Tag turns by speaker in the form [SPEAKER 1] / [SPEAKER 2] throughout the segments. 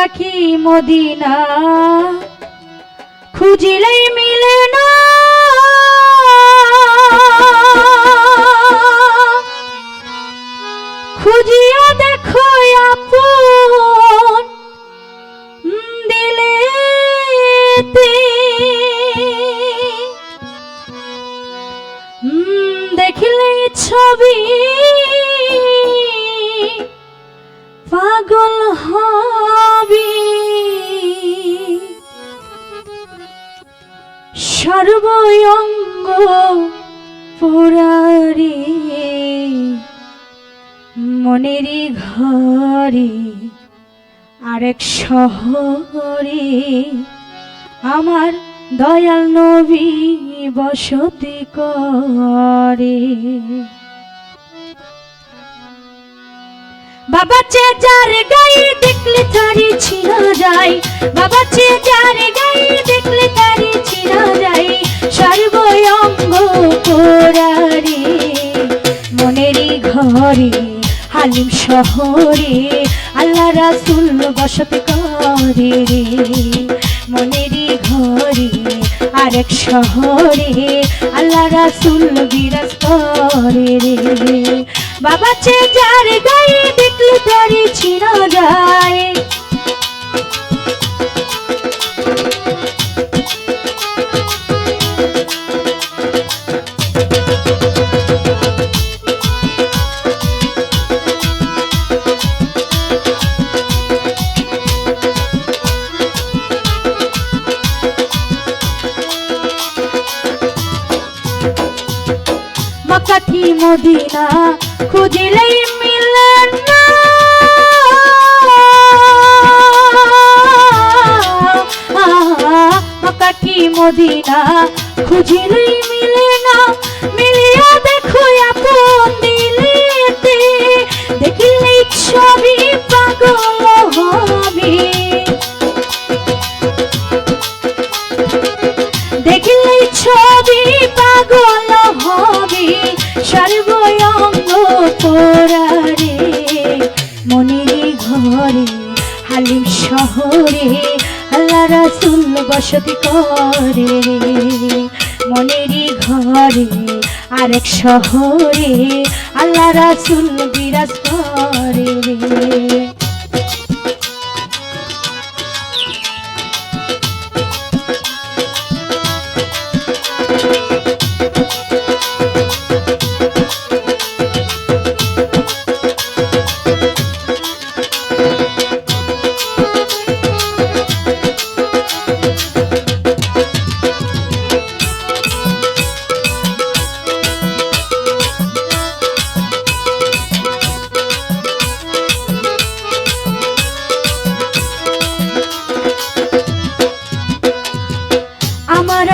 [SPEAKER 1] পাখি মদিনা খুঁজিলেই মিলে না, খুঁজিয়া দেখো আপন দিলেতে, দেখিলেই ছবি পাগল হবি, সর্বঙ্গ পুরারি মনেরই ঘরে আরেক শহরে আমার দয়াল নবী বসতি করে। বাবা চেয়ে যার গায়ে দেখলে তারি ছিঁড়া যায়, বাবা চেয়ে যার গায়ে দেখলে তারি ছিঁড়া যায়, সর্বঙ্গ পোড়ারে মনেরই ঘরে হালিম শহরে আল্লাহ রাসূল বসতি করে রে, মনেরই ঘরে আরেক শহরে আল্লাহ রাসূল বিরাজ করে রে। বাবা চেয়ে যার গায়ে দেখলে তারি ছিঁড়া যায়, কাঠি মদিনা খুঁজিলেই মিলে না, কাঠি মদিনা খুঁজিলেই মিলে না, মিলিয়া দেখো আপন দিলেতে, দেখিলেই ছবি পাগল হবি, দেখিলেই ছবি পাগল হবি, সর্বঙ্গ পোড়ারে মনেরই ঘরে হালিম শহরে আল্লাহ রাসূল বসতি করে রে, মনেরই ঘরে আরেক শহরে আল্লাহ রাসূল বিরাজ করে রে।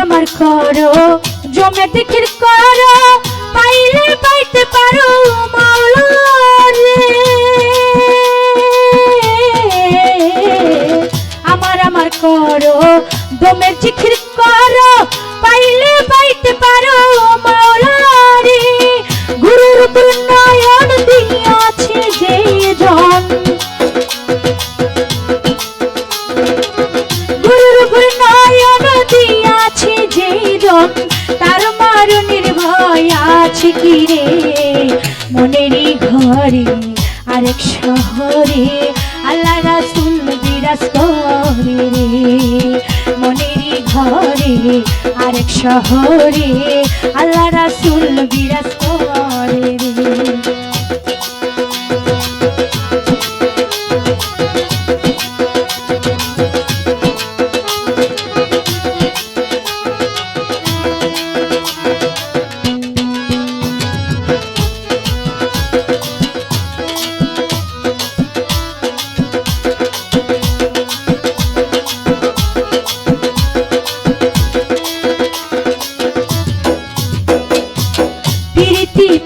[SPEAKER 1] আমার করো জমে দিকির করো, পাইলে পাইতে পারো মাওলা রে, আমার করো জমে জিকির করো, পাইলে পাইতে পারো মাওলা রে, গুরুর উপর নয়ন দিয়াছে যে জন, গুরুর উপর নয়ন দিয়াছে যে জন, তার মারো নির্ভয় আছে কি রে, মনেরই ঘরে আরেক শহরে আল্লাহ রাসূল বিরাজ করে রে, মনেরই ঘরে আরেক শহরে আল্লাহ রাসূল বিরাজ করে রে।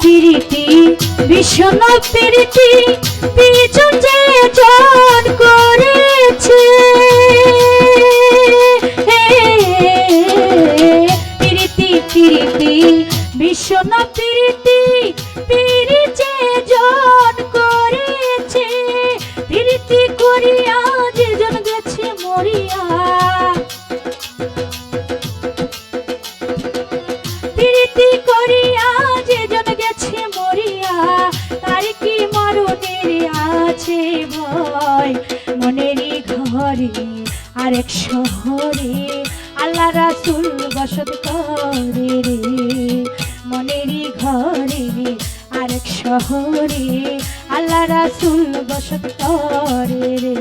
[SPEAKER 1] প্রীতি ভীষণ প্রীতি পিছন যে জন করেছে, প্রীতি প্রীতি ভীষণ প্রীতি পিরি যে জন করেছে, প্রীতি করিয়া যে জন ঘরে আরেক শহরে আল্লাহ রাসূল বসত করে রে মনেরই ঘরে আরেক শহরে আল্লাহ রাসূল বসত করে রে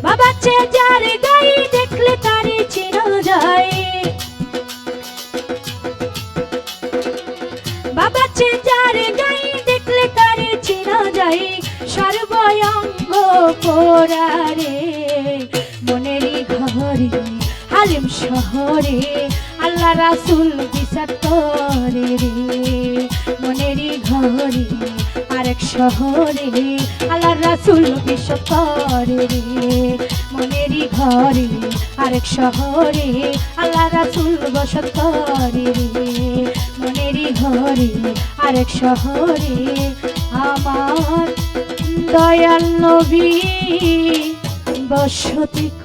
[SPEAKER 1] বাবা চেয়ে যার গায়ে দেখলে তারে চেনা যায় বাবা চেয়ে যার গায়ে দেখলে তারে চেনা যায় সর্বঙ্গ পোড়ারে মনেরই ঘরে হালিম শহরে আল্লাহ রাসূল বিচার করে রে মনেরই ঘরে আরেক শহরে আল্লাহ রাসূল বিচার করে রে মনেরই ঘরে আরেক শহরে আল্লাহ রাসূল বসত করে রে মনেরই ঘরে আরেক শহরে আমার দয়াল নবী বসতি